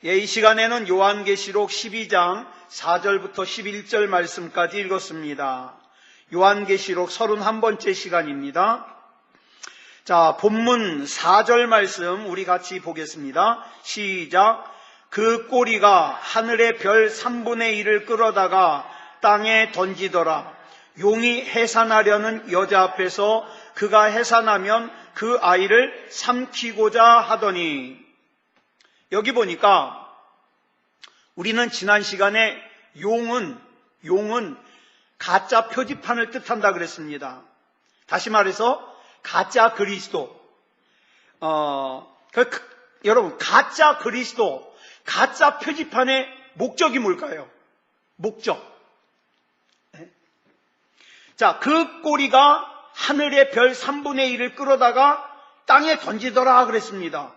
이 시간에는 요한계시록 12장 4절부터 11절 말씀까지 읽었습니다. 요한계시록 31번째 시간입니다. 자, 본문 4절 말씀 우리 같이 보겠습니다. 시작. 그 꼬리가 하늘의 별 3분의 1을 끌어다가 땅에 던지더라. 용이 해산하려는 여자 앞에서 그가 해산하면 그 아이를 삼키고자 하더니, 여기 보니까 우리는 지난 시간에 용은 가짜 표지판을 뜻한다 그랬습니다. 다시 말해서 가짜 그리스도. 여러분, 가짜 그리스도, 가짜 표지판의 목적이 뭘까요? 목적. 자, 그 꼬리가 하늘의 별 3분의 1을 끌어다가 땅에 던지더라 그랬습니다.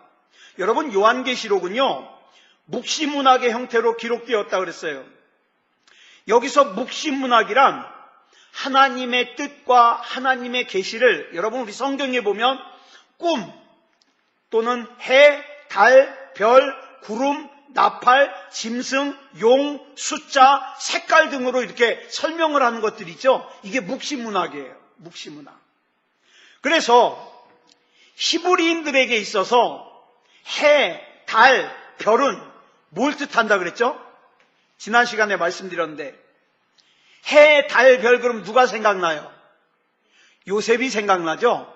여러분, 요한계시록은요, 묵시문학의 형태로 기록되었다 그랬어요. 여기서 묵시문학이란 하나님의 뜻과 하나님의 계시를, 여러분 우리 성경에 보면 꿈 또는 해, 달, 별, 구름, 나팔, 짐승, 용, 숫자, 색깔 등으로 이렇게 설명을 하는 것들이죠. 이게 묵시문학이에요. 묵시문학. 그래서 히브리인들에게 있어서 해, 달, 별은 뭘 뜻한다 그랬죠? 지난 시간에 말씀드렸는데, 해, 달, 별 그럼 누가 생각나요? 요셉이 생각나죠?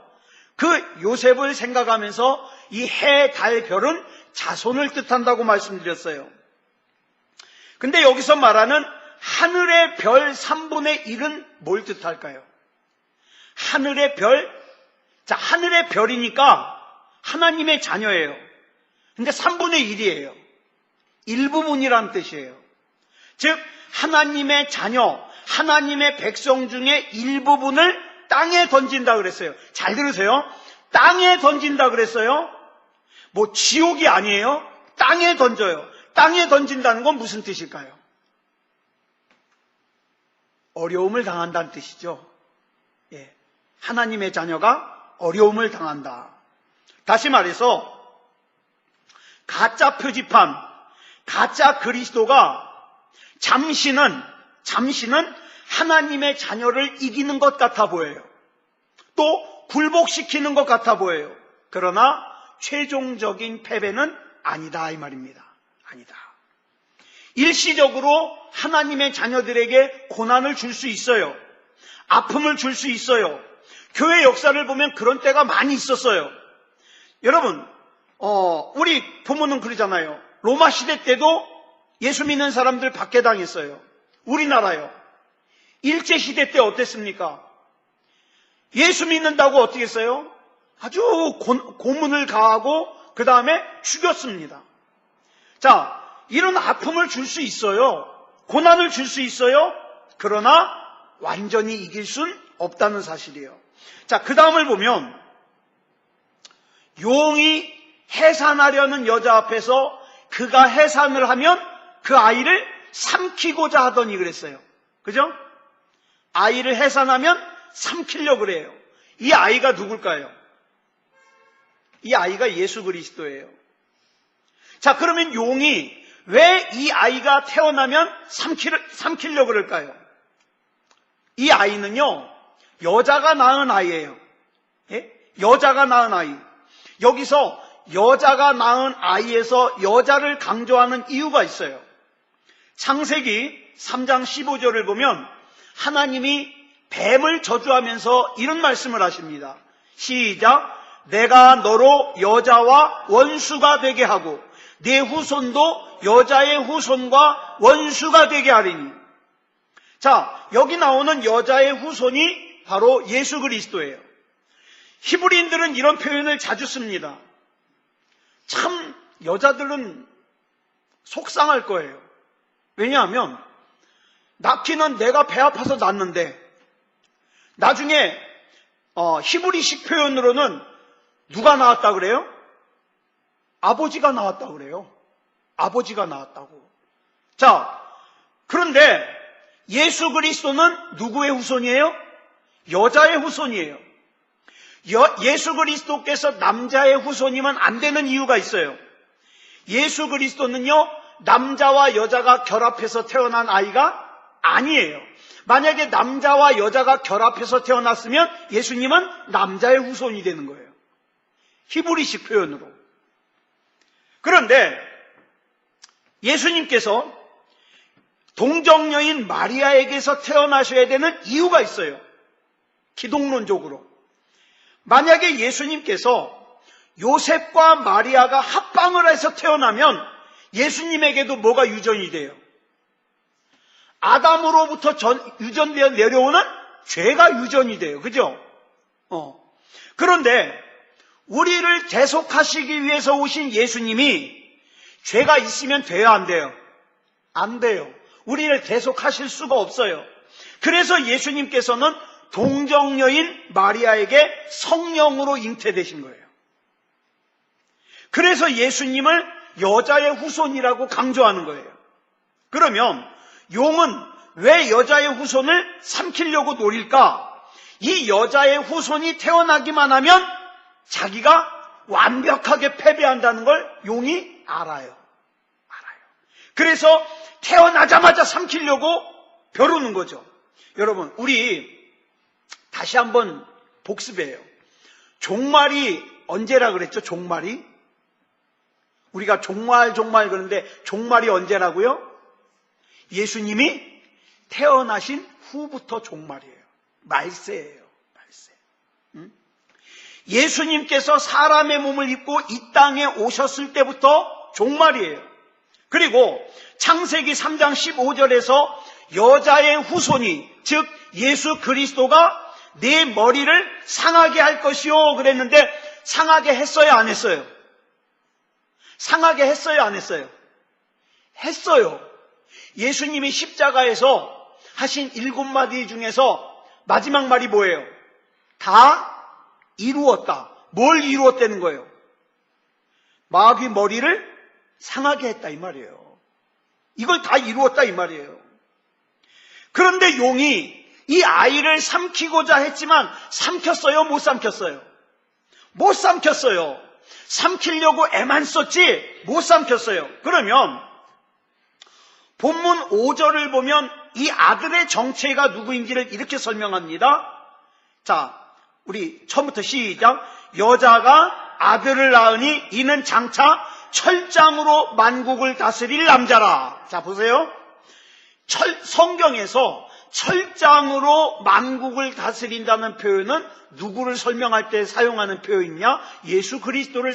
그 요셉을 생각하면서 이 해, 달, 별은 자손을 뜻한다고 말씀드렸어요. 근데 여기서 말하는 하늘의 별 3분의 1은 뭘 뜻할까요? 하늘의 별? 자, 하늘의 별이니까 하나님의 자녀예요. 근데 3분의 1이에요. 일부분이라는 뜻이에요. 즉, 하나님의 자녀, 하나님의 백성 중에 일부분을 땅에 던진다 그랬어요. 잘 들으세요. 땅에 던진다 그랬어요. 뭐 지옥이 아니에요. 땅에 던져요. 땅에 던진다는 건 무슨 뜻일까요? 어려움을 당한다는 뜻이죠. 예. 하나님의 자녀가 어려움을 당한다. 다시 말해서 가짜 표지판, 가짜 그리스도가 잠시는 하나님의 자녀를 이기는 것 같아 보여요. 또 굴복시키는 것 같아 보여요. 그러나 최종적인 패배는 아니다 이 말입니다. 아니다. 일시적으로 하나님의 자녀들에게 고난을 줄 수 있어요. 아픔을 줄 수 있어요. 교회 역사를 보면 그런 때가 많이 있었어요. 여러분, 우리 부모는 그러잖아요. 로마 시대 때도 예수 믿는 사람들 박해당했어요. 우리나라요. 일제시대 때 어땠습니까? 예수 믿는다고 어떻게 했어요? 아주 고문을 가하고 그 다음에 죽였습니다. 자, 이런 아픔을 줄 수 있어요. 고난을 줄 수 있어요. 그러나 완전히 이길 순 없다는 사실이에요. 자, 그 다음을 보면 용이 해산하려는 여자 앞에서 그가 해산을 하면 그 아이를 삼키고자 하더니 그랬어요. 그죠? 아이를 해산하면 삼키려고 그래요. 이 아이가 누굴까요? 이 아이가 예수 그리스도예요. 자, 그러면 용이 왜 이 아이가 태어나면 삼키려고 그럴까요? 이 아이는요, 여자가 낳은 아이예요. 예? 여자가 낳은 아이. 여기서 여자가 낳은 아이에서 여자를 강조하는 이유가 있어요. 창세기 3장 15절을 보면 하나님이 뱀을 저주하면서 이런 말씀을 하십니다. 시작. 내가 너로 여자와 원수가 되게 하고 네 후손도 여자의 후손과 원수가 되게 하리니. 자, 여기 나오는 여자의 후손이 바로 예수 그리스도예요. 히브리인들은 이런 표현을 자주 씁니다. 참 여자들은 속상할 거예요. 왜냐하면 낳기는 내가 배 아파서 낳는데 나중에 히브리식 표현으로는 누가 낳았다 그래요? 아버지가 낳았다 그래요. 아버지가 낳았다고. 자, 그런데 예수 그리스도는 누구의 후손이에요? 여자의 후손이에요. 예수 그리스도께서 남자의 후손이면 안 되는 이유가 있어요. 예수 그리스도는요, 남자와 여자가 결합해서 태어난 아이가 아니에요. 만약에 남자와 여자가 결합해서 태어났으면 예수님은 남자의 후손이 되는 거예요. 히브리식 표현으로. 그런데 예수님께서 동정녀인 마리아에게서 태어나셔야 되는 이유가 있어요. 기독론적으로. 만약에 예수님께서 요셉과 마리아가 합방을 해서 태어나면 예수님에게도 뭐가 유전이 돼요? 아담으로부터 유전되어 내려오는 죄가 유전이 돼요. 그죠? 그런데 우리를 대속하시기 위해서 오신 예수님이 죄가 있으면 돼요, 안 돼요? 안 돼요. 우리를 대속하실 수가 없어요. 그래서 예수님께서는 동정녀인 마리아에게 성령으로 잉태되신 거예요. 그래서 예수님을 여자의 후손이라고 강조하는 거예요. 그러면 용은 왜 여자의 후손을 삼키려고 노릴까? 이 여자의 후손이 태어나기만 하면 자기가 완벽하게 패배한다는 걸 용이 알아요. 그래서 태어나자마자 삼키려고 벼르는 거죠. 여러분, 우리 다시 한번 복습해요. 종말이 언제라 그랬죠? 종말이? 우리가 종말 그러는데 종말이 언제라고요? 예수님이 태어나신 후부터 종말이에요. 말세예요. 말세. 예수님께서 사람의 몸을 입고 이 땅에 오셨을 때부터 종말이에요. 그리고 창세기 3장 15절에서 여자의 후손이, 즉 예수 그리스도가 내 머리를 상하게 할 것이요 그랬는데 상하게 했어요, 안 했어요? 상하게 했어요, 안 했어요? 했어요. 예수님이 십자가에서 하신 7마디 중에서 마지막 말이 뭐예요? 다 이루었다. 뭘 이루었다는 거예요? 마귀 머리를 상하게 했다 이 말이에요. 이걸 다 이루었다 이 말이에요. 그런데 용이 이 아이를 삼키고자 했지만 삼켰어요? 못 삼켰어요? 못 삼켰어요. 삼키려고 애만 썼지 못 삼켰어요. 그러면 본문 5절을 보면 이 아들의 정체가 누구인지를 이렇게 설명합니다. 자, 우리 처음부터 시작. 여자가 아들을 낳으니 이는 장차 철장으로 만국을 다스릴 남자라. 자, 보세요. 성경에서 철장으로 만국을 다스린다는 표현은 누구를 설명할 때 사용하는 표현이냐? 예수 그리스도를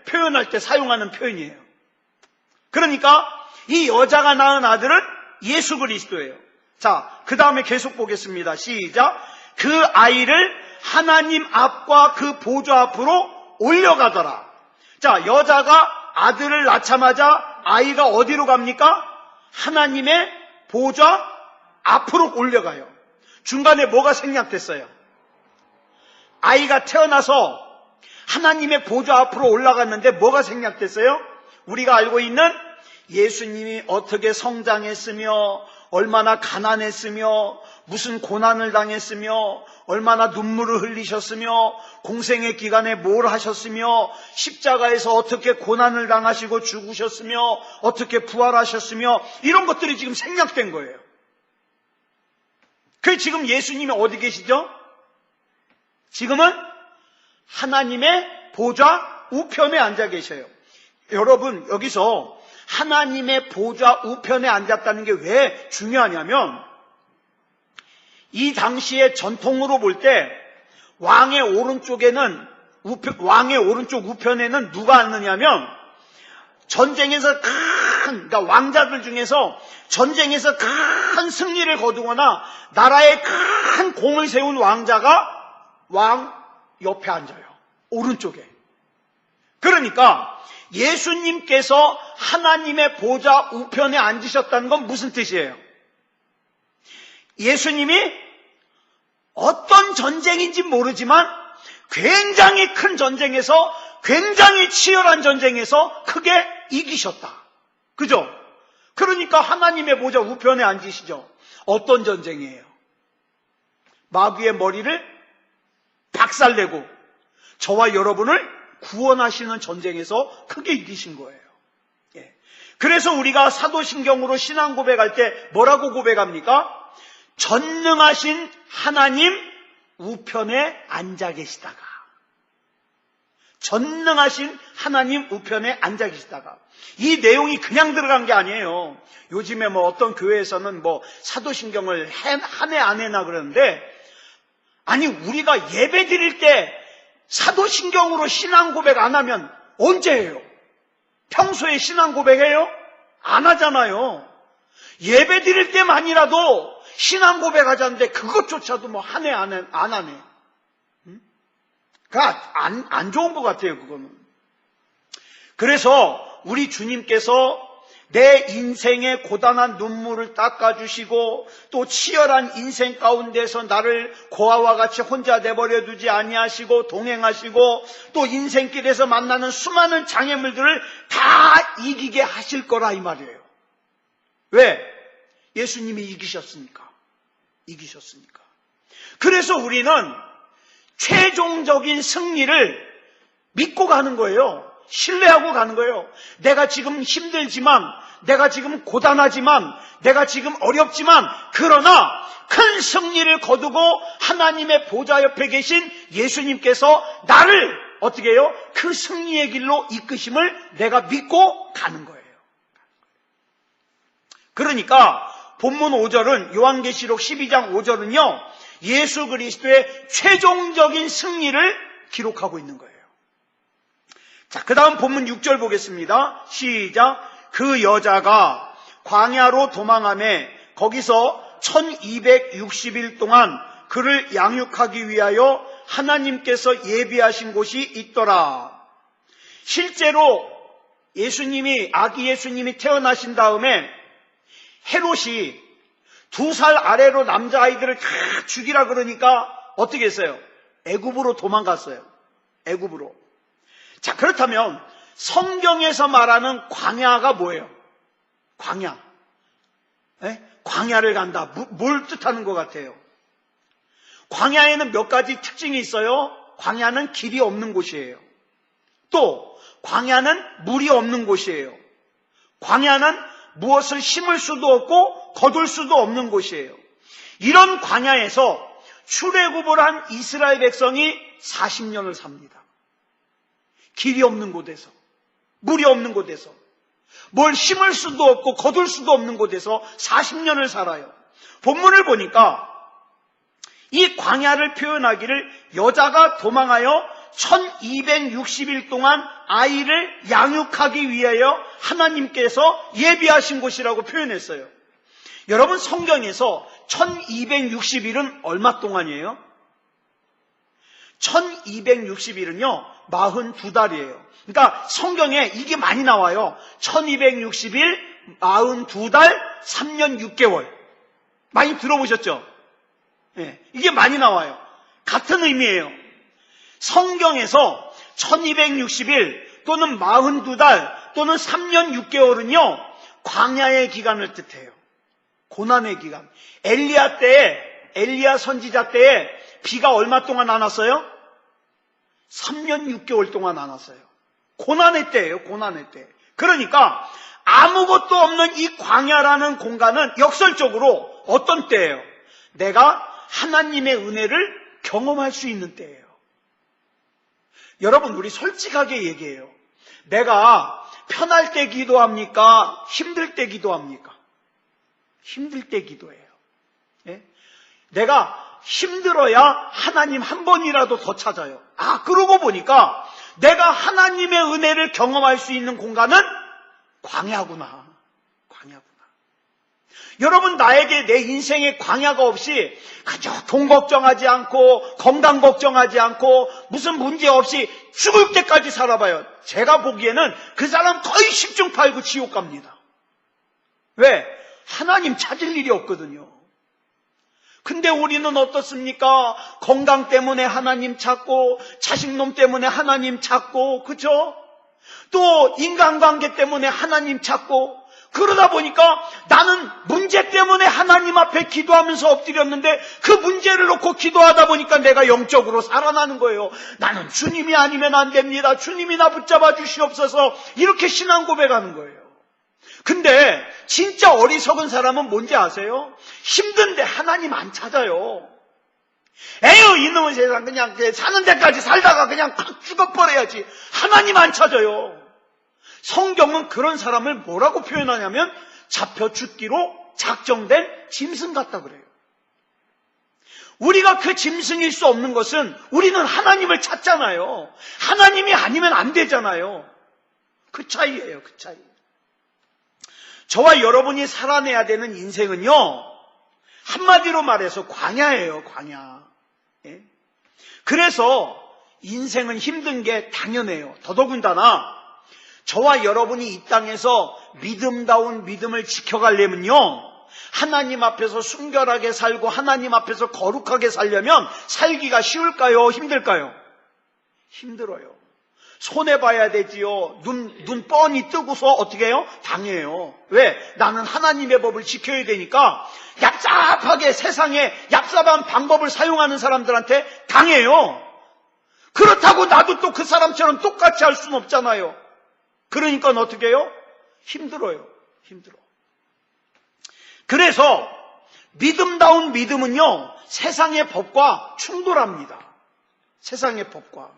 표현할 때 사용하는 표현이에요. 그러니까 이 여자가 낳은 아들은 예수 그리스도예요. 자, 그 다음에 계속 보겠습니다. 시작. 그 아이를 하나님 앞과 그 보좌 앞으로 올려가더라. 자, 여자가 아들을 낳자마자 아이가 어디로 갑니까? 하나님의 보좌 앞으로 올려가요. 중간에 뭐가 생략됐어요? 아이가 태어나서 하나님의 보좌 앞으로 올라갔는데 뭐가 생략됐어요? 우리가 알고 있는 예수님이 어떻게 성장했으며 얼마나 가난했으며 무슨 고난을 당했으며 얼마나 눈물을 흘리셨으며 공생의 기간에 뭘 하셨으며 십자가에서 어떻게 고난을 당하시고 죽으셨으며 어떻게 부활하셨으며 이런 것들이 지금 생략된 거예요. 그 지금 예수님이 어디 계시죠? 지금은 하나님의 보좌 우편에 앉아 계셔요. 여러분, 여기서 하나님의 보좌 우편에 앉았다는 게 왜 중요하냐면 이 당시의 전통으로 볼 때 왕의 오른쪽에는 왕의 오른쪽 우편에는 누가 앉느냐면 전쟁에서 그러니까 왕자들 중에서 전쟁에서 큰 승리를 거두거나 나라에 큰 공을 세운 왕자가 왕 옆에 앉아요. 오른쪽에. 그러니까 예수님께서 하나님의 보좌 우편에 앉으셨다는 건 무슨 뜻이에요? 예수님이 어떤 전쟁인지 모르지만 굉장히 큰 전쟁에서 굉장히 치열한 전쟁에서 크게 이기셨다. 그죠? 그러니까 하나님의 보좌 우편에 앉으시죠. 어떤 전쟁이에요? 마귀의 머리를 박살내고 저와 여러분을 구원하시는 전쟁에서 크게 이기신 거예요. 그래서 우리가 사도신경으로 신앙 고백할 때 뭐라고 고백합니까? 전능하신 하나님 우편에 앉아 계시다가, 전능하신 하나님 우편에 앉아 계시다가. 이 내용이 그냥 들어간 게 아니에요. 요즘에 어떤 교회에서는 사도신경을 한 해 안 해나 그러는데, 아니 우리가 예배 드릴 때 사도신경으로 신앙 고백 안 하면 언제 해요? 평소에 신앙 고백해요? 안 하잖아요. 예배 드릴 때만이라도 신앙 고백하자는데 그것조차도 한 해 안 하네. 그러니까 안 좋은 것 같아요, 그거는. 그래서 우리 주님께서 내 인생의 고단한 눈물을 닦아주시고 또 치열한 인생 가운데서 나를 고아와 같이 혼자 내버려 두지 아니하시고 동행하시고 또 인생길에서 만나는 수많은 장애물들을 다 이기게 하실 거라 이 말이에요. 왜? 예수님이 이기셨으니까. 그래서 우리는 최종적인 승리를 믿고 가는 거예요. 신뢰하고 가는 거예요. 내가 지금 힘들지만, 내가 지금 고단하지만, 내가 지금 어렵지만, 그러나 큰 승리를 거두고 하나님의 보좌 옆에 계신 예수님께서 나를 어떻게 해요? 그 승리의 길로 이끄심을 내가 믿고 가는 거예요. 그러니까 본문 5절은, 요한계시록 12장 5절은요, 예수 그리스도의 최종적인 승리를 기록하고 있는 거예요. 자, 그 다음 본문 6절 보겠습니다. 시작. 그 여자가 광야로 도망하매 거기서 1260일 동안 그를 양육하기 위하여 하나님께서 예비하신 곳이 있더라. 실제로 아기 예수님이 태어나신 다음에 헤롯이 2살 아래로 남자아이들을 다 죽이라 그러니까 어떻게 했어요? 애굽으로 도망갔어요. 애굽으로. 자, 그렇다면 성경에서 말하는 광야가 뭐예요? 광야. 광야를 간다. 뭘 뜻하는 것 같아요? 광야에는 몇 가지 특징이 있어요. 광야는 길이 없는 곳이에요. 또 광야는 물이 없는 곳이에요. 광야는 무엇을 심을 수도 없고 거둘 수도 없는 곳이에요. 이런 광야에서 출애굽을 한 이스라엘 백성이 40년을 삽니다. 길이 없는 곳에서, 물이 없는 곳에서, 뭘 심을 수도 없고 거둘 수도 없는 곳에서 40년을 살아요. 본문을 보니까 이 광야를 표현하기를 여자가 도망하여 1260일 동안 아이를 양육하기 위하여 하나님께서 예비하신 곳이라고 표현했어요. 여러분, 성경에서 1260일은 얼마 동안이에요? 1260일은요 42달이에요. 그러니까 성경에 이게 많이 나와요. 1260일, 42달, 3년 6개월. 많이 들어보셨죠? 네, 이게 많이 나와요. 같은 의미예요. 성경에서 1260일 또는 42달 또는 3년 6개월은요 광야의 기간을 뜻해요. 고난의 기간. 엘리야 선지자 때에 비가 얼마 동안 안 왔어요? 3년 6개월 동안 안 왔어요. 고난의 때예요. 고난의 때. 그러니까 아무것도 없는 이 광야라는 공간은 역설적으로 어떤 때예요? 내가 하나님의 은혜를 경험할 수 있는 때예요. 여러분, 우리 솔직하게 얘기해요. 내가 편할 때 기도합니까? 힘들 때 기도합니까? 힘들 때 기도해요. 예? 내가 힘들어야 하나님 한 번이라도 더 찾아요. 그러고 보니까 내가 하나님의 은혜를 경험할 수 있는 공간은 광야구나. 여러분, 나에게 내 인생에 광야가 없이 그저 돈 걱정하지 않고 건강 걱정하지 않고 무슨 문제 없이 죽을 때까지 살아봐요. 제가 보기에는 그 사람 거의 10중 8구 지옥 갑니다. 왜? 하나님 찾을 일이 없거든요. 근데 우리는 어떻습니까? 건강 때문에 하나님 찾고 자식놈 때문에 하나님 찾고, 그죠? 또 인간관계 때문에 하나님 찾고, 그러다 보니까 나는 문제 때문에 하나님 앞에 기도하면서 엎드렸는데 그 문제를 놓고 기도하다 보니까 내가 영적으로 살아나는 거예요. 나는 주님이 아니면 안 됩니다. 주님이 나 붙잡아 주시옵소서. 이렇게 신앙 고백하는 거예요. 근데 진짜 어리석은 사람은 뭔지 아세요? 힘든데 하나님 안 찾아요. 에휴, 이놈의 세상 그냥 사는 데까지 살다가 그냥 팍 죽어버려야지. 하나님 안 찾아요. 성경은 그런 사람을 뭐라고 표현하냐면 잡혀 죽기로 작정된 짐승 같다 그래요. 우리가 그 짐승일 수 없는 것은 우리는 하나님을 찾잖아요. 하나님이 아니면 안 되잖아요. 그 차이예요, 그 차이. 저와 여러분이 살아내야 되는 인생은요, 한마디로 말해서 광야예요, 광야. 예? 그래서 인생은 힘든 게 당연해요. 더더군다나 저와 여러분이 이 땅에서 믿음다운 믿음을 지켜가려면요, 하나님 앞에서 순결하게 살고 하나님 앞에서 거룩하게 살려면 살기가 쉬울까요? 힘들까요? 힘들어요. 손해봐야 되지요. 눈 뻔히 뜨고서 어떻게 해요? 당해요. 왜? 나는 하나님의 법을 지켜야 되니까 얍삽하게 세상에 얍삽한 방법을 사용하는 사람들한테 당해요. 그렇다고 나도 또 그 사람처럼 똑같이 할 수는 없잖아요. 그러니까 어떻게 해요? 힘들어요. 힘들어. 그래서 믿음다운 믿음은요, 세상의 법과 충돌합니다. 세상의 법과.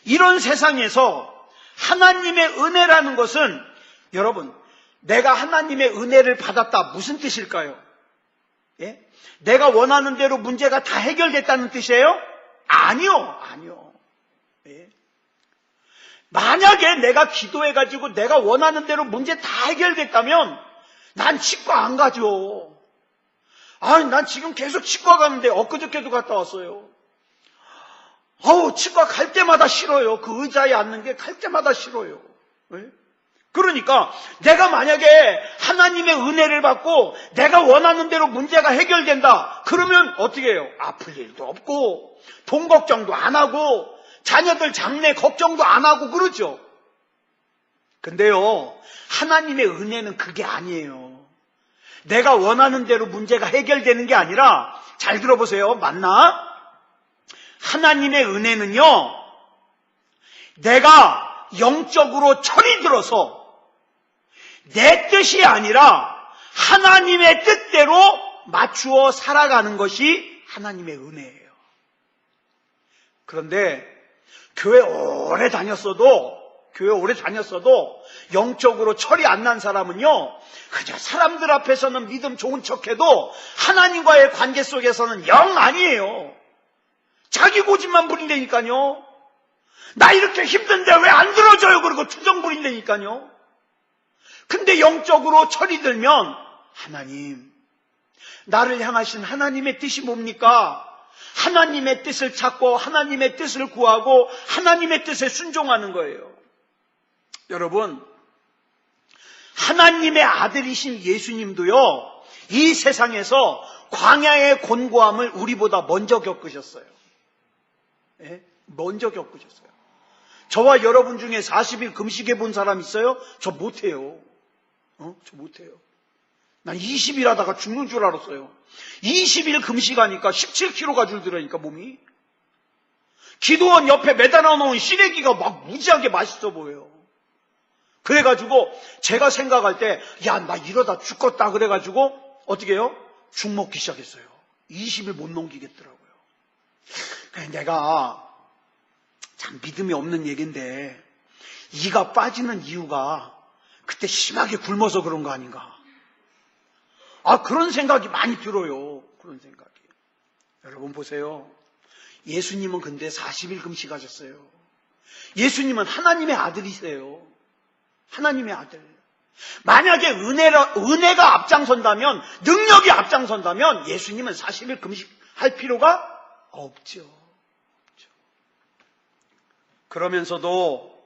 이런 세상에서 하나님의 은혜라는 것은, 여러분, 내가 하나님의 은혜를 받았다, 무슨 뜻일까요? 예? 내가 원하는 대로 문제가 다 해결됐다는 뜻이에요? 아니요, 아니요. 예? 만약에 내가 기도해가지고 내가 원하는 대로 문제 다 해결됐다면 난 치과 안 가죠. 아니, 난 지금 계속 치과 가는데 엊그저께도 갔다 왔어요. 치과 갈 때마다 싫어요. 그 의자에 앉는 게 갈 때마다 싫어요. 왜? 그러니까 내가 만약에 하나님의 은혜를 받고 내가 원하는 대로 문제가 해결된다. 그러면 어떻게 해요? 아플 일도 없고 돈 걱정도 안 하고 자녀들 장래 걱정도 안 하고 그러죠. 근데요, 하나님의 은혜는 그게 아니에요. 내가 원하는 대로 문제가 해결되는 게 아니라, 잘 들어보세요. 맞나? 하나님의 은혜는요, 내가 영적으로 철이 들어서 내 뜻이 아니라 하나님의 뜻대로 맞추어 살아가는 것이 하나님의 은혜예요. 그런데 교회 오래 다녔어도 영적으로 철이 안 난 사람은요, 그저 사람들 앞에서는 믿음 좋은 척해도 하나님과의 관계 속에서는 영 아니에요. 자기 고집만 부린다니까요. 나 이렇게 힘든데 왜 안 들어줘요? 그러고 투정 부린다니까요. 근데 영적으로 철이 들면, 하나님, 나를 향하신 하나님의 뜻이 뭡니까? 하나님의 뜻을 찾고 하나님의 뜻을 구하고 하나님의 뜻에 순종하는 거예요. 여러분, 하나님의 아들이신 예수님도요, 이 세상에서 광야의 곤고함을 우리보다 먼저 겪으셨어요. 예? 먼저 겪으셨어요. 저와 여러분 중에 40일 금식해 본 사람 있어요? 저 못해요. 저 못해요. 난 20일 하다가 죽는 줄 알았어요. 20일 금식하니까 17kg가 줄더라니까, 몸이. 기도원 옆에 매달아 놓은 시래기가 막 무지하게 맛있어 보여요. 그래가지고 제가 생각할 때, 야, 나 이러다 죽겠다 그래가지고 어떻게 해요? 죽 먹기 시작했어요. 20일 못 넘기겠더라고요. 그냥 내가 참 믿음이 없는 얘기인데, 이가 빠지는 이유가 그때 심하게 굶어서 그런 거 아닌가. 그런 생각이 많이 들어요. 그런 생각이. 여러분 보세요. 예수님은 근데 40일 금식하셨어요. 예수님은 하나님의 아들이세요. 하나님의 아들. 만약에 은혜가 앞장선다면, 능력이 앞장선다면 예수님은 40일 금식할 필요가 없죠. 그러면서도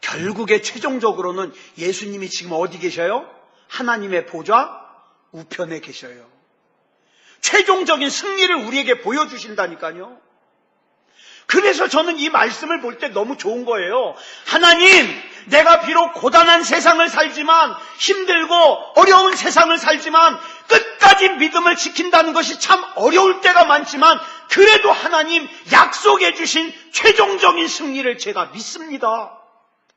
결국에 최종적으로는 예수님이 지금 어디 계셔요? 하나님의 보좌 우편에 계셔요. 최종적인 승리를 우리에게 보여주신다니까요. 그래서 저는 이 말씀을 볼 때 너무 좋은 거예요. 하나님, 내가 비록 고단한 세상을 살지만, 힘들고 어려운 세상을 살지만 끝까지 믿음을 지킨다는 것이 참 어려울 때가 많지만, 그래도 하나님 약속해 주신 최종적인 승리를 제가 믿습니다.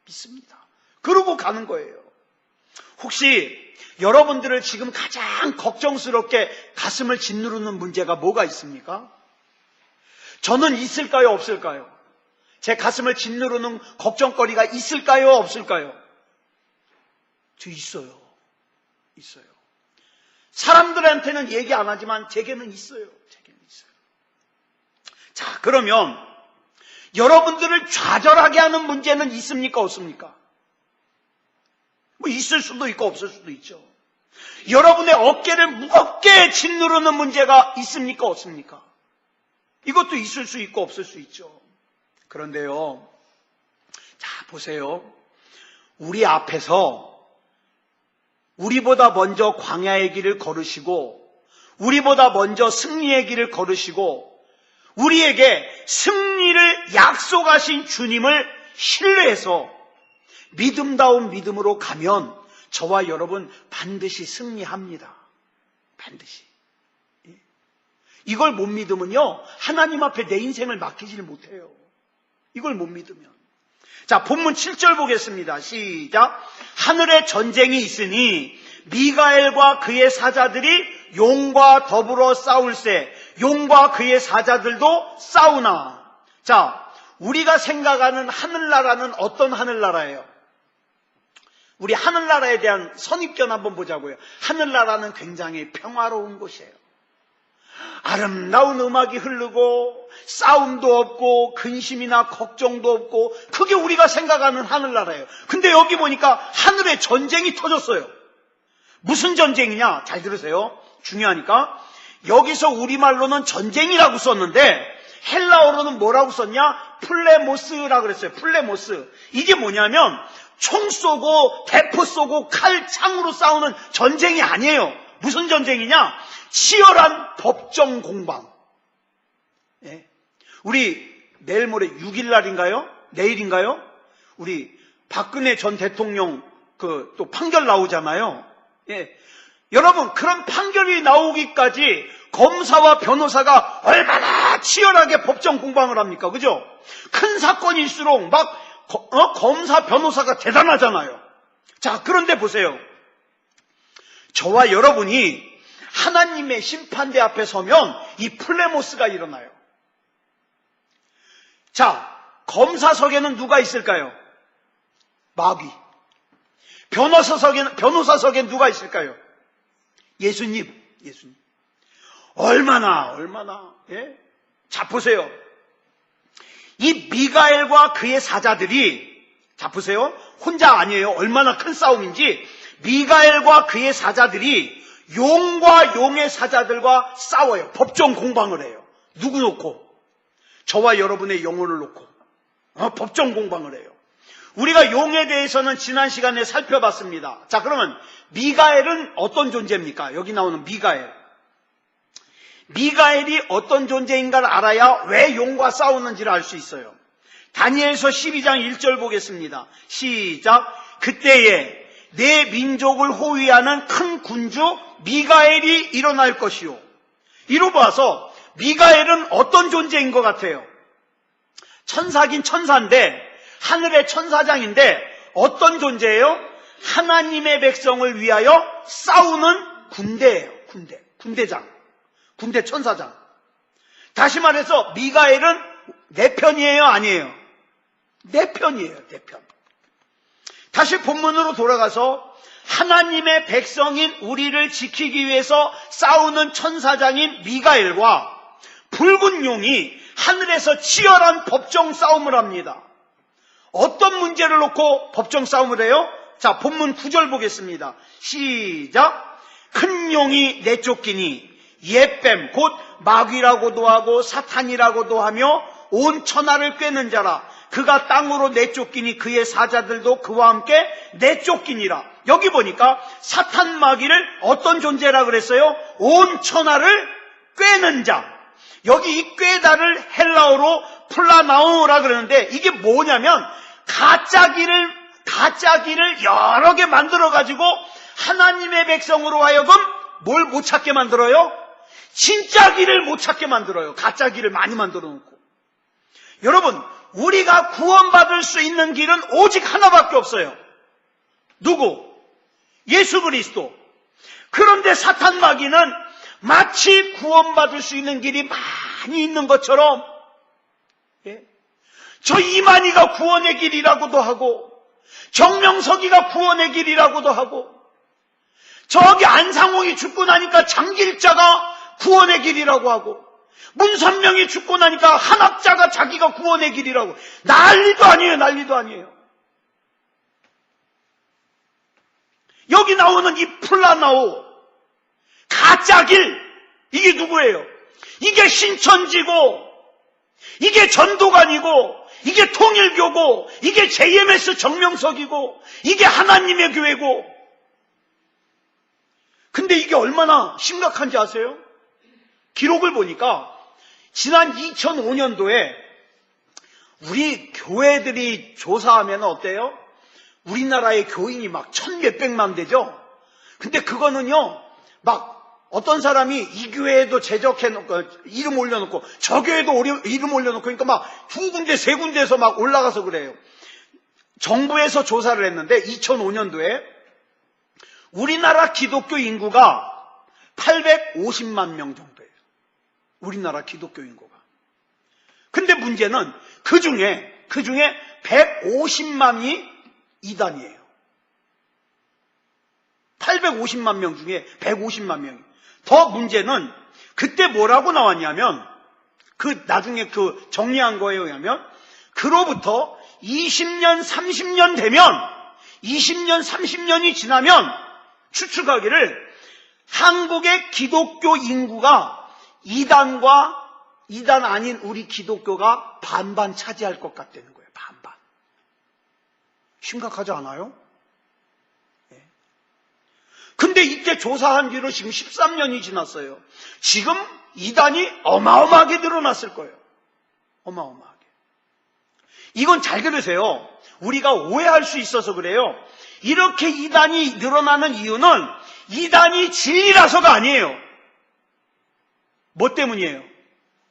믿습니다. 그러고 가는 거예요. 혹시 여러분들을 지금 가장 걱정스럽게 가슴을 짓누르는 문제가 뭐가 있습니까? 저는 있을까요, 없을까요? 제 가슴을 짓누르는 걱정거리가 있을까요, 없을까요? 저 있어요. 있어요. 사람들한테는 얘기 안 하지만 제게는 있어요. 제게는 있어요. 자, 그러면 여러분들을 좌절하게 하는 문제는 있습니까, 없습니까? 뭐 있을 수도 있고 없을 수도 있죠. 여러분의 어깨를 무겁게 짓누르는 문제가 있습니까, 없습니까? 이것도 있을 수 있고 없을 수 있죠. 그런데요, 자, 보세요. 우리 앞에서 우리보다 먼저 광야의 길을 걸으시고 우리보다 먼저 승리의 길을 걸으시고 우리에게 승리를 약속하신 주님을 신뢰해서 믿음다운 믿음으로 가면 저와 여러분 반드시 승리합니다. 반드시. 이걸 못 믿으면요, 하나님 앞에 내 인생을 맡기지를 못해요. 이걸 못 믿으면. 자, 본문 7절 보겠습니다. 시작. 하늘에 전쟁이 있으니 미가엘과 그의 사자들이 용과 더불어 싸울세. 용과 그의 사자들도 싸우나. 자, 우리가 생각하는 하늘나라는 어떤 하늘나라예요? 우리 하늘나라에 대한 선입견 한번 보자고요. 하늘나라는 굉장히 평화로운 곳이에요. 아름다운 음악이 흐르고 싸움도 없고 근심이나 걱정도 없고, 그게 우리가 생각하는 하늘나라예요. 근데 여기 보니까 하늘에 전쟁이 터졌어요. 무슨 전쟁이냐? 잘 들으세요. 중요하니까. 여기서 우리말로는 전쟁이라고 썼는데 헬라어로는 뭐라고 썼냐? 플레모스라고 그랬어요. 플레모스. 이게 뭐냐면 총 쏘고 대포 쏘고 칼, 창으로 싸우는 전쟁이 아니에요. 무슨 전쟁이냐? 치열한 법정 공방. 예. 우리 내일 모레 6일날인가요? 내일인가요? 우리 박근혜 전 대통령 또 판결 나오잖아요. 예. 여러분, 그런 판결이 나오기까지 검사와 변호사가 얼마나 치열하게 법정 공방을 합니까? 그죠? 큰 사건일수록 막 검사, 변호사가 대단하잖아요. 자, 그런데 보세요. 저와 여러분이 하나님의 심판대 앞에 서면 이 플레모스가 일어나요. 자, 검사석에는 누가 있을까요? 마귀. 변호사석에는 누가 있을까요? 예수님. 얼마나. 예? 자, 보세요. 이 미가엘과 그의 사자들이, 자, 보세요. 혼자 아니에요. 얼마나 큰 싸움인지. 미가엘과 그의 사자들이 용과 용의 사자들과 싸워요. 법정 공방을 해요. 누구 놓고? 저와 여러분의 영혼을 놓고 법정 공방을 해요. 우리가 용에 대해서는 지난 시간에 살펴봤습니다. 자, 그러면 미가엘은 어떤 존재입니까? 여기 나오는 미가엘. 미가엘이 어떤 존재인가를 알아야 왜 용과 싸우는지를 알 수 있어요. 다니엘서 12장 1절 보겠습니다. 시작. 그때에 내 민족을 호위하는 큰 군주 미가엘이 일어날 것이요. 이로 봐서 미가엘은 어떤 존재인 것 같아요? 천사긴 천사인데, 하늘의 천사장인데 어떤 존재예요? 하나님의 백성을 위하여 싸우는 군대예요. 군대장, 군대 천사장. 다시 말해서 미가엘은 내 편이에요, 아니에요? 내 편이에요, 내 편. 다시 본문으로 돌아가서 하나님의 백성인 우리를 지키기 위해서 싸우는 천사장인 미가엘과 붉은 용이 하늘에서 치열한 법정 싸움을 합니다. 어떤 문제를 놓고 법정 싸움을 해요? 자, 본문 9절 보겠습니다. 시작. 큰 용이 내쫓기니 옛뱀 곧 마귀라고도 하고 사탄이라고도 하며 온 천하를 꿰는 자라. 그가 땅으로 내쫓기니 그의 사자들도 그와 함께 내쫓기니라. 여기 보니까 사탄 마귀를 어떤 존재라 그랬어요? 온 천하를 꿰는 자. 여기 이 꿰다를 헬라어로 플라나오라 그러는데 이게 뭐냐면 가짜 길을 여러 개 만들어 가지고 하나님의 백성으로 하여금 뭘 못 찾게 만들어요? 진짜 길을 못 찾게 만들어요. 가짜 길을 많이 만들어 놓고. 여러분, 우리가 구원받을 수 있는 길은 오직 하나밖에 없어요. 누구? 예수 그리스도. 그런데 사탄 마귀는 마치 구원받을 수 있는 길이 많이 있는 것처럼, 저 이만희가 구원의 길이라고도 하고, 정명석이가 구원의 길이라고도 하고, 저기 안상홍이 죽고 나니까 장길자가 구원의 길이라고 하고, 문선명이 죽고 나니까 한학자가 자기가 구원의 길이라고. 난리도 아니에요. 난리도 아니에요. 여기 나오는 이 플라나오 가짜길, 이게 누구예요? 이게 신천지고, 이게 전도관이고, 이게 통일교고, 이게 JMS 정명석이고, 이게 하나님의 교회고. 근데 이게 얼마나 심각한지 아세요? 기록을 보니까 지난 2005년도에 우리 교회들이 조사하면 어때요? 우리나라의 교인이 막 1,000몇백만 되죠? 근데 그거는요, 막 어떤 사람이 이 교회에도 제적해놓고 이름 올려놓고 저 교회도 이름 올려놓고, 그러니까 막 2군데 3군데에서 막 올라가서 그래요. 정부에서 조사를 했는데 2005년도에 우리나라 기독교 인구가 850만 명 정도예요. 우리나라 기독교 인구가. 근데 문제는 그 중에 150만이 이단이에요. 850만 명 중에 150만 명이. 더 문제는 그때 뭐라고 나왔냐면, 나중에 정리한 거에 의하면, 그로부터 20년, 30년 되면, 20년, 30년이 지나면 추측하기를 한국의 기독교 인구가 이단 아닌 우리 기독교가 반반 차지할 것 같다는 거예요. 반반. 심각하지 않아요? 근데 이때 조사한 뒤로 지금 13년이 지났어요. 지금 이단이 어마어마하게 늘어났을 거예요. 어마어마하게. 이건 잘 들으세요. 우리가 오해할 수 있어서 그래요. 이렇게 이단이 늘어나는 이유는 이단이 진리라서가 아니에요. 뭐 때문이에요?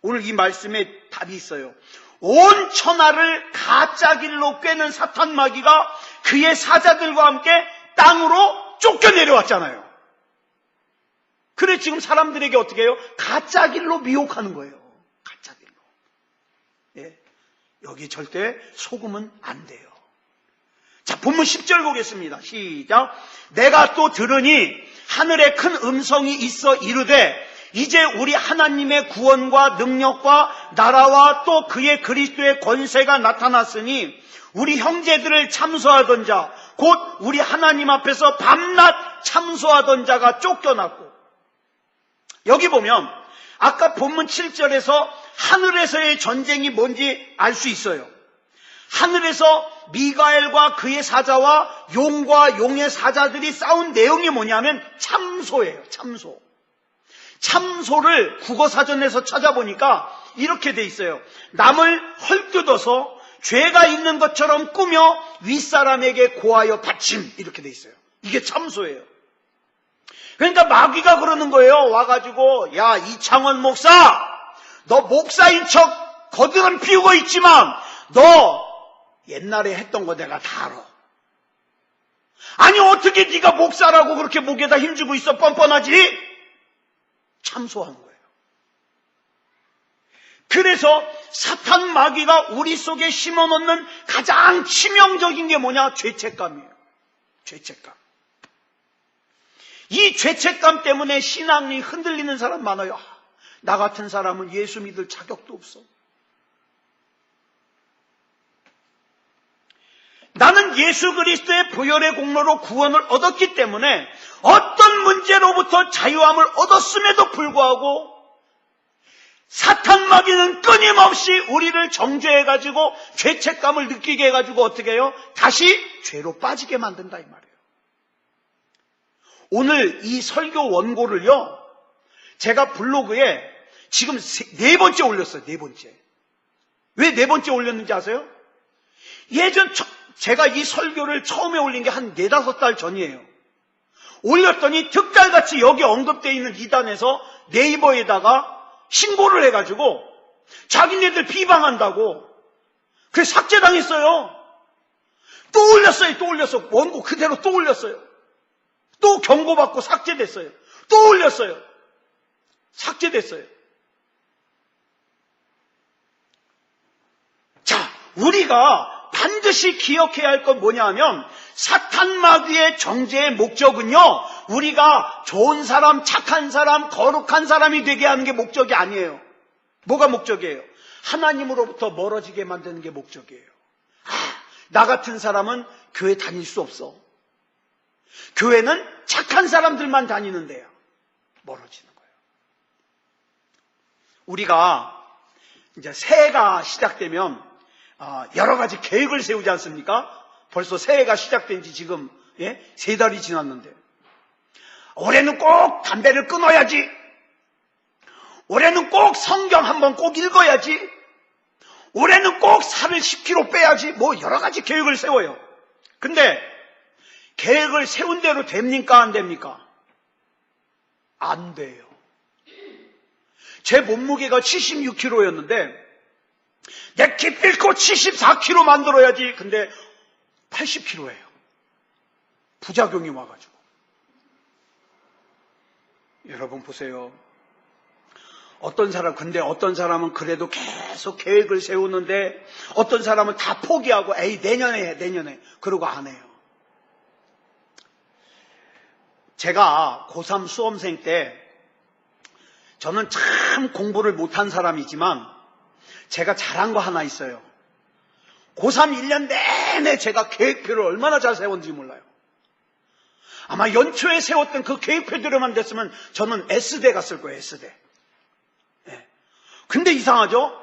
오늘 이 말씀에 답이 있어요. 온 천하를 가짜 길로 꿰는 사탄 마귀가 그의 사자들과 함께 땅으로 쫓겨 내려왔잖아요. 그래 지금 사람들에게 어떻게 해요? 가짜 길로 미혹하는 거예요. 가짜 길로. 예. 여기 절대 속으면 안 돼요. 자, 본문 10절 보겠습니다. 시작. 내가 또 들으니 하늘에 큰 음성이 있어 이르되 이제 우리 하나님의 구원과 능력과 나라와 또 그의 그리스도의 권세가 나타났으니 우리 형제들을 참소하던 자, 곧 우리 하나님 앞에서 밤낮 참소하던 자가 쫓겨났고. 여기 보면 아까 본문 7절에서 하늘에서의 전쟁이 뭔지 알 수 있어요. 하늘에서 미가엘과 그의 사자와 용과 용의 사자들이 싸운 내용이 뭐냐면 참소예요. 참소. 참소를 국어사전에서 찾아보니까 이렇게 돼 있어요. 남을 헐뜯어서 죄가 있는 것처럼 꾸며 윗사람에게 고하여 바침, 이렇게 돼 있어요. 이게 참소예요. 그러니까 마귀가 그러는 거예요. 와가지고, 야, 이창원 목사, 너 목사인 척 거드름 피우고 있지만 너 옛날에 했던 거 내가 다 알아. 아니 어떻게 네가 목사라고 그렇게 목에다 힘주고 있어? 뻔뻔하지? 참소하는 거예요. 그래서 사탄 마귀가 우리 속에 심어놓는 가장 치명적인 게 뭐냐? 죄책감이에요. 죄책감. 이 죄책감 때문에 신앙이 흔들리는 사람 많아요. 나 같은 사람은 예수 믿을 자격도 없어. 나는 예수 그리스도의 보혈의 공로로 구원을 얻었기 때문에 어떤 문제로부터 자유함을 얻었음에도 불구하고 사탄 마귀는 끊임없이 우리를 정죄해가지고 죄책감을 느끼게 해가지고 어떻게 해요? 다시 죄로 빠지게 만든다 이 말이에요. 오늘 이 설교 원고를요, 제가 블로그에 지금 4번째 올렸어요. 4번째. 왜 4번째 올렸는지 아세요? 제가 이 설교를 처음에 올린 게 한 4-5달 전이에요. 올렸더니 득달같이 여기 언급되어 있는 이단에서 네이버에다가 신고를 해가지고 자기네들 비방한다고 그래서 삭제당했어요. 또 올렸어요. 원고 그대로 또 올렸어요. 또 경고받고 삭제됐어요. 또 올렸어요. 삭제됐어요. 자, 우리가 반드시 기억해야 할 건 뭐냐 하면 사탄 마귀의 정죄의 목적은요, 우리가 좋은 사람, 착한 사람, 거룩한 사람이 되게 하는 게 목적이 아니에요. 뭐가 목적이에요? 하나님으로부터 멀어지게 만드는 게 목적이에요. 나 같은 사람은 교회 다닐 수 없어. 교회는 착한 사람들만 다니는 데야. 멀어지는 거예요. 우리가 이제 새해가 시작되면 여러 가지 계획을 세우지 않습니까? 벌써 새해가 시작된 지 지금 3달이 지났는데, 올해는 꼭 담배를 끊어야지, 올해는 꼭 성경 한번 꼭 읽어야지, 올해는 꼭 살을 10kg 빼야지, 뭐 여러 가지 계획을 세워요. 근데 계획을 세운 대로 됩니까? 안 됩니까? 안 돼요. 제 몸무게가 76kg였는데 내 기필코 74kg 만들어야지. 근데 80kg예요. 부작용이 와가지고. 여러분 보세요. 근데 어떤 사람은 그래도 계속 계획을 세우는데, 어떤 사람은 다 포기하고, 에이, 내년에 해, 내년에. 그러고 안 해요. 제가 고3 수험생 때, 저는 참 공부를 못한 사람이지만, 제가 잘한 거 하나 있어요. 고3 1년 내내 제가 계획표를 얼마나 잘 세웠는지 몰라요. 아마 연초에 세웠던 그 계획표대로만 됐으면 저는 S대 갔을 거예요, S대. 네. 근데 이상하죠?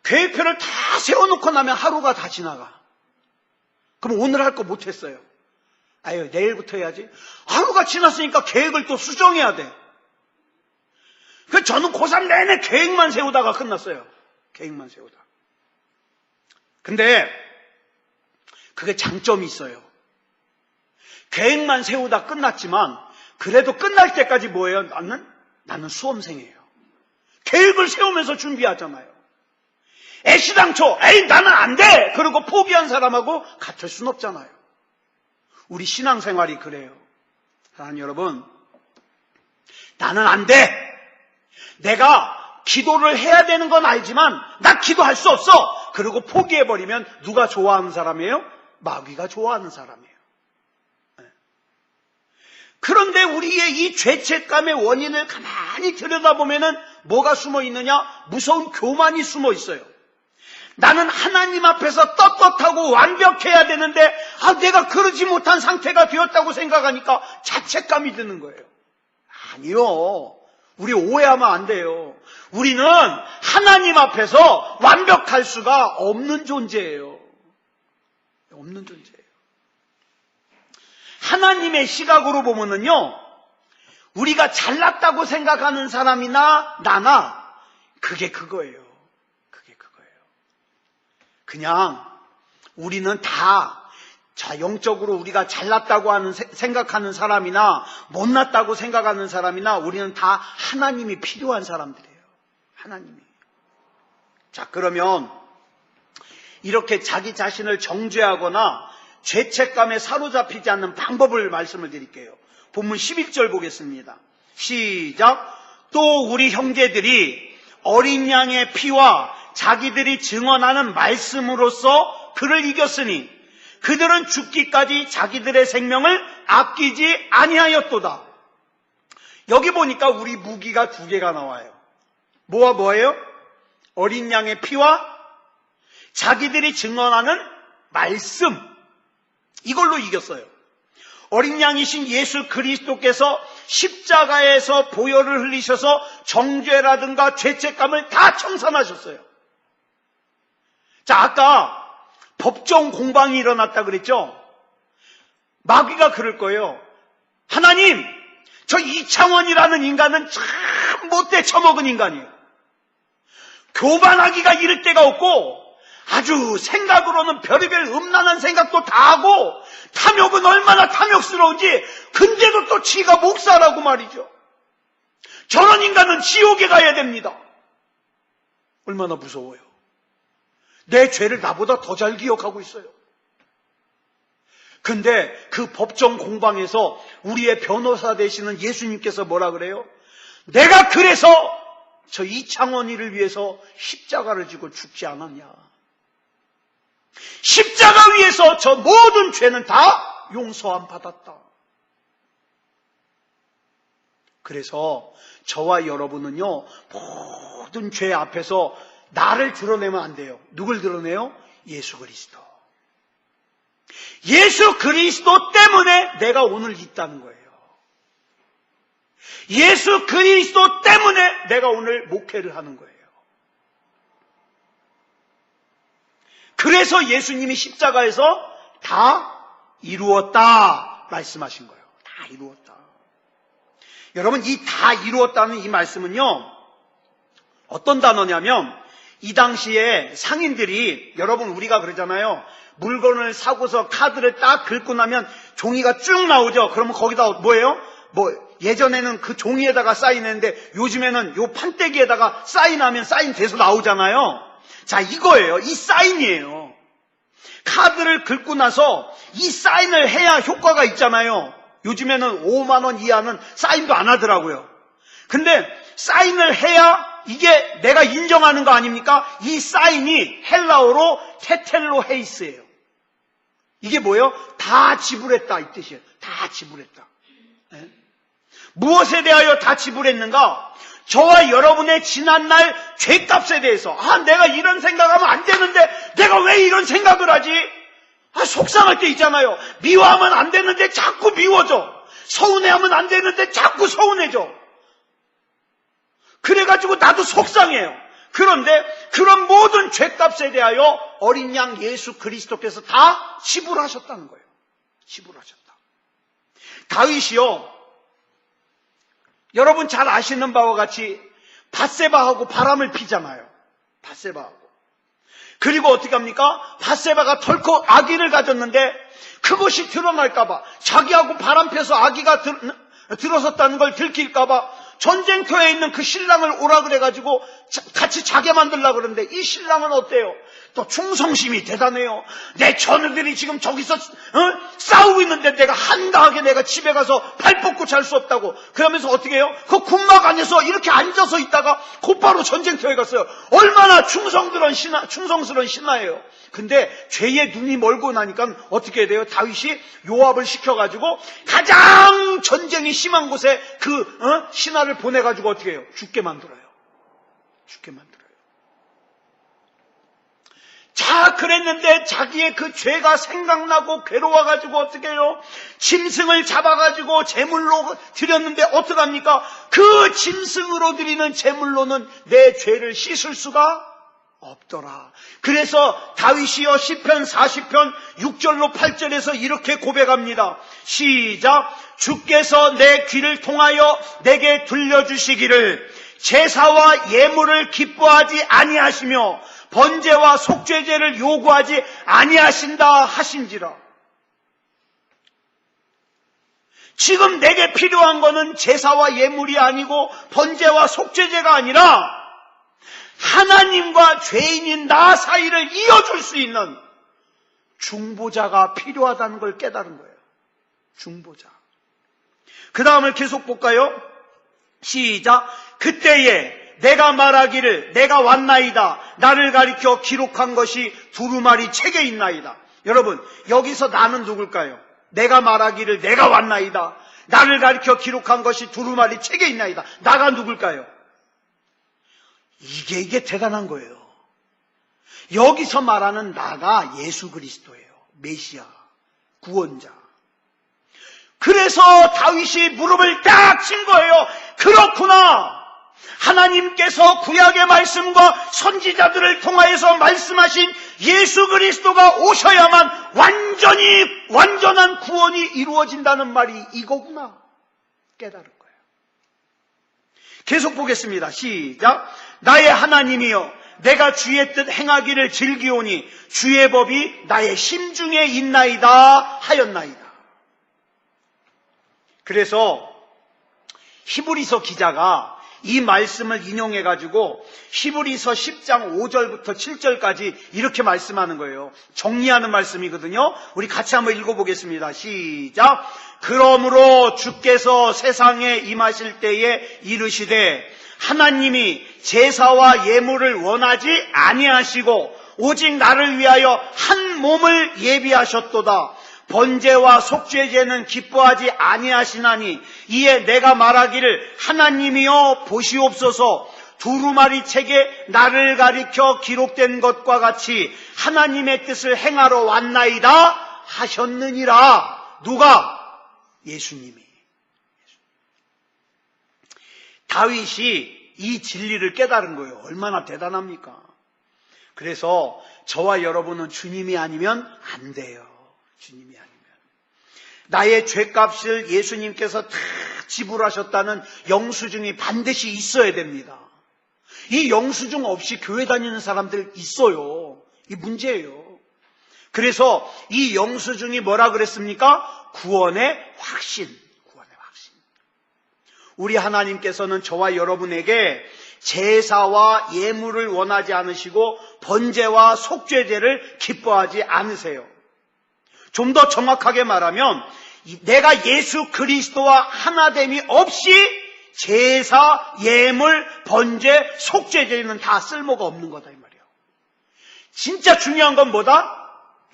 계획표를 다 세워놓고 나면 하루가 다 지나가. 그럼 오늘 할 거 못했어요. 아유, 내일부터 해야지. 하루가 지났으니까 계획을 또 수정해야 돼. 그래서 저는 고3 내내 계획만 세우다가 끝났어요. 계획만 세우다. 근데 그게 장점이 있어요. 계획만 세우다 끝났지만 그래도 끝날 때까지 뭐예요? 나는 수험생이에요. 계획을 세우면서 준비하잖아요. 애시당초 에이 나는 안 돼! 그러고 포기한 사람하고 같을 순 없잖아요. 우리 신앙생활이 그래요. 사랑하는 여러분, 나는 안 돼! 내가 기도를 해야 되는 건 알지만 나 기도할 수 없어! 그리고 포기해버리면 누가 좋아하는 사람이에요? 마귀가 좋아하는 사람이에요. 그런데 우리의 이 죄책감의 원인을 가만히 들여다보면은 뭐가 숨어 있느냐? 무서운 교만이 숨어 있어요. 나는 하나님 앞에서 떳떳하고 완벽해야 되는데 내가 그러지 못한 상태가 되었다고 생각하니까 자책감이 드는 거예요. 아니요. 우리 오해하면 안 돼요. 우리는 하나님 앞에서 완벽할 수가 없는 존재예요. 없는 존재예요. 하나님의 시각으로 보면은요, 우리가 잘났다고 생각하는 사람이나 나나 그게 그거예요. 그게 그거예요. 그냥 우리는 다 영적으로 우리가 잘났다고 생각하는 사람이나 못났다고 생각하는 사람이나 우리는 다 하나님이 필요한 사람들이에요. 하나님이. 자, 그러면 이렇게 자기 자신을 정죄하거나 죄책감에 사로잡히지 않는 방법을 말씀을 드릴게요. 본문 11절 보겠습니다. 시작. 또 우리 형제들이 어린 양의 피와 자기들이 증언하는 말씀으로써 그를 이겼으니 그들은 죽기까지 자기들의 생명을 아끼지 아니하였도다. 여기 보니까 우리 무기가 2개가 나와요. 뭐와 뭐예요? 어린 양의 피와 자기들이 증언하는 말씀. 이걸로 이겼어요. 어린 양이신 예수 그리스도께서 십자가에서 보혈을 흘리셔서 정죄라든가 죄책감을 다 청산하셨어요. 자, 아까 법정 공방이 일어났다 그랬죠? 마귀가 그럴 거예요. 하나님, 저 이창원이라는 인간은 참 못돼 처먹은 인간이에요. 교만하기가 이를 데가 없고 아주 생각으로는 별의별 음란한 생각도 다 하고 탐욕은 얼마나 탐욕스러운지 근데도 또 지가 목사라고 말이죠. 저런 인간은 지옥에 가야 됩니다. 얼마나 무서워요. 내 죄를 나보다 더 잘 기억하고 있어요. 근데 그 법정 공방에서 우리의 변호사 되시는 예수님께서 뭐라 그래요? 내가 그래서 저 이창원이를 위해서 십자가를 지고 죽지 않았냐. 십자가 위에서 저 모든 죄는 다 용서함 받았다. 그래서 저와 여러분은요, 모든 죄 앞에서 나를 드러내면 안 돼요. 누굴 드러내요? 예수 그리스도. 예수 그리스도 때문에 내가 오늘 있다는 거예요. 예수 그리스도 때문에 내가 오늘 목회를 하는 거예요. 그래서 예수님이 십자가에서 다 이루었다 말씀하신 거예요. 다 이루었다. 여러분, 이 다 이루었다는 이 말씀은요, 어떤 단어냐면, 이 당시에 상인들이, 여러분 우리가 그러잖아요. 물건을 사고서 카드를 딱 긁고 나면 종이가 쭉 나오죠. 그러면 거기다 뭐예요? 예전에는 그 종이에다가 사인했는데 요즘에는 요 판때기에다가 사인하면 사인돼서 나오잖아요. 자, 이거예요. 이 사인이에요. 카드를 긁고 나서 이 사인을 해야 효과가 있잖아요. 요즘에는 5만 원 이하는 사인도 안 하더라고요. 근데 사인을 해야 이게 내가 인정하는 거 아닙니까? 이 사인이 헬라어로 테텔로 헤이스예요. 이게 뭐예요? 다 지불했다 이 뜻이에요. 다 지불했다. 네? 무엇에 대하여 다 지불했는가? 저와 여러분의 지난날 죄값에 대해서, 내가 이런 생각하면 안 되는데 내가 왜 이런 생각을 하지? 속상할 때 있잖아요. 미워하면 안 되는데 자꾸 미워져. 서운해하면 안 되는데 자꾸 서운해져. 그래가지고 나도 속상해요. 그런데 그런 모든 죄값에 대하여 어린 양 예수 그리스도께서 다 지불하셨다는 거예요. 지불하셨다. 다윗이요, 여러분 잘 아시는 바와 같이 밧세바하고 바람을 피잖아요. 밧세바하고. 그리고 어떻게 합니까? 밧세바가 덜컥 아기를 가졌는데 그것이 드러날까봐, 자기하고 바람 펴서 아기가 들어섰다는 걸 들킬까봐 전쟁터에 있는 그 신랑을 오라 그래가지고 같이 자게 만들려고 그러는데, 이 신랑은 어때요? 또 충성심이 대단해요. 내 처느들이 지금 저기서 싸우고 있는데 내가 한가하게 내가 집에 가서 발 뻗고 잘 수 없다고. 그러면서 어떻게 해요? 그 군막 안에서 이렇게 앉아서 있다가 곧바로 전쟁터에 갔어요. 얼마나 충성스러운 신하예요. 근데 죄에 눈이 멀고 나니까 어떻게 돼요? 다윗이 요압을 시켜가지고 가장 전쟁이 심한 곳에 그 신하를 보내가지고 어떻게 해요? 죽게 만들어요. 죽게 만들어요. 자, 그랬는데 자기의 그 죄가 생각나고 괴로워가지고 어떻게 해요? 짐승을 잡아가지고 제물로 드렸는데 어떡합니까? 그 짐승으로 드리는 제물로는 내 죄를 씻을 수가 없더라. 그래서 다윗이요, 시편 40편 6절로 8절에서 이렇게 고백합니다. 시작. 주께서 내 귀를 통하여 내게 들려주시기를 제사와 예물을 기뻐하지 아니하시며 번제와 속죄제를 요구하지 아니하신다 하신지라. 지금 내게 필요한 거는 제사와 예물이 아니고 번제와 속죄제가 아니라 하나님과 죄인인 나 사이를 이어줄 수 있는 중보자가 필요하다는 걸 깨달은 거예요. 중보자. 그 다음을 계속 볼까요? 시작. 그때에 내가 말하기를 내가 왔나이다. 나를 가리켜 기록한 것이 두루마리 책에 있나이다. 여러분, 여기서 나는 누굴까요? 내가 말하기를 내가 왔나이다. 나를 가리켜 기록한 것이 두루마리 책에 있나이다. 나가 누굴까요? 이게 대단한 거예요. 여기서 말하는 나가 예수 그리스도예요. 메시아, 구원자. 그래서 다윗이 무릎을 딱 친 거예요. 그렇구나. 하나님께서 구약의 말씀과 선지자들을 통하여서 말씀하신 예수 그리스도가 오셔야만 완전한 구원이 이루어진다는 말이 이거구나. 깨달은 거예요. 계속 보겠습니다. 시작. 나의 하나님이여, 내가 주의 뜻 행하기를 즐기오니 주의 법이 나의 심중에 있나이다 하였나이다. 그래서 히브리서 기자가 이 말씀을 인용해가지고 히브리서 10장 5절부터 7절까지 이렇게 말씀하는 거예요. 정리하는 말씀이거든요. 우리 같이 한번 읽어보겠습니다. 시작. 그러므로 주께서 세상에 임하실 때에 이르시되 하나님이 제사와 예물을 원하지 아니하시고 오직 나를 위하여 한 몸을 예비하셨도다. 번제와 속죄제는 기뻐하지 아니하시나니 이에 내가 말하기를 하나님이여 보시옵소서. 두루마리 책에 나를 가리켜 기록된 것과 같이 하나님의 뜻을 행하러 왔나이다 하셨느니라. 누가? 예수님이. 다윗이 이 진리를 깨달은 거예요. 얼마나 대단합니까? 그래서 저와 여러분은 주님이 아니면 안 돼요. 주님이 아니면. 나의 죄값을 예수님께서 다 지불하셨다는 영수증이 반드시 있어야 됩니다. 이 영수증 없이 교회 다니는 사람들 있어요. 이 문제예요. 그래서 이 영수증이 뭐라 그랬습니까? 구원의 확신. 구원의 확신. 우리 하나님께서는 저와 여러분에게 제사와 예물을 원하지 않으시고 번제와 속죄제를 기뻐하지 않으세요. 좀 더 정확하게 말하면 내가 예수 그리스도와 하나됨이 없이 제사, 예물, 번제, 속죄제는 다 쓸모가 없는 거다 이 말이에요. 진짜 중요한 건 뭐다?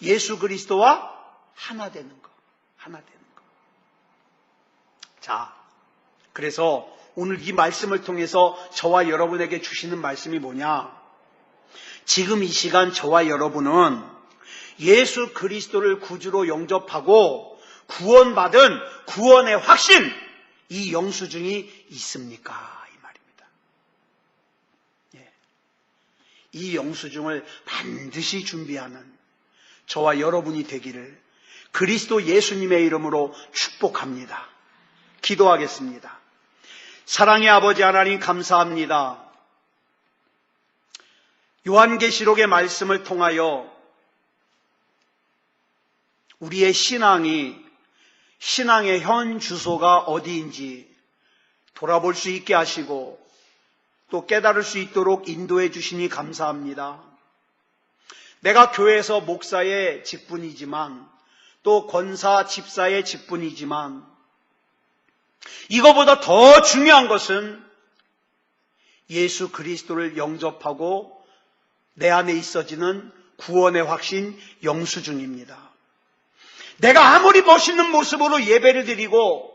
예수 그리스도와 하나 되는 거. 하나 되는 거. 자, 그래서 오늘 이 말씀을 통해서 저와 여러분에게 주시는 말씀이 뭐냐? 지금 이 시간 저와 여러분은 예수 그리스도를 구주로 영접하고 구원받은 구원의 확신, 이 영수증이 있습니까? 이 말입니다. 예. 이 영수증을 반드시 준비하는 저와 여러분이 되기를 그리스도 예수님의 이름으로 축복합니다. 기도하겠습니다. 사랑의 아버지 하나님 감사합니다. 요한계시록의 말씀을 통하여 우리의 신앙의 현 주소가 어디인지 돌아볼 수 있게 하시고 또 깨달을 수 있도록 인도해 주시니 감사합니다. 내가 교회에서 목사의 직분이지만 또 권사 집사의 직분이지만 이거보다 더 중요한 것은 예수 그리스도를 영접하고 내 안에 있어지는 구원의 확신 영수증입니다. 내가 아무리 멋있는 모습으로 예배를 드리고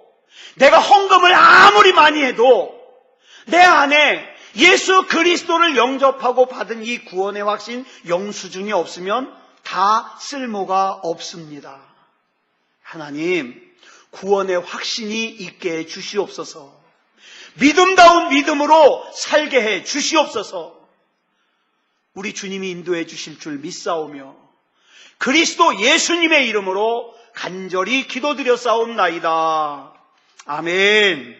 내가 헌금을 아무리 많이 해도 내 안에 예수 그리스도를 영접하고 받은 이 구원의 확신 영수증이 없으면 다 쓸모가 없습니다. 하나님, 구원의 확신이 있게 해 주시옵소서. 믿음다운 믿음으로 살게 해 주시옵소서. 우리 주님이 인도해 주실 줄 믿사오며 그리스도 예수님의 이름으로 간절히 기도드렸사옵나이다. 아멘.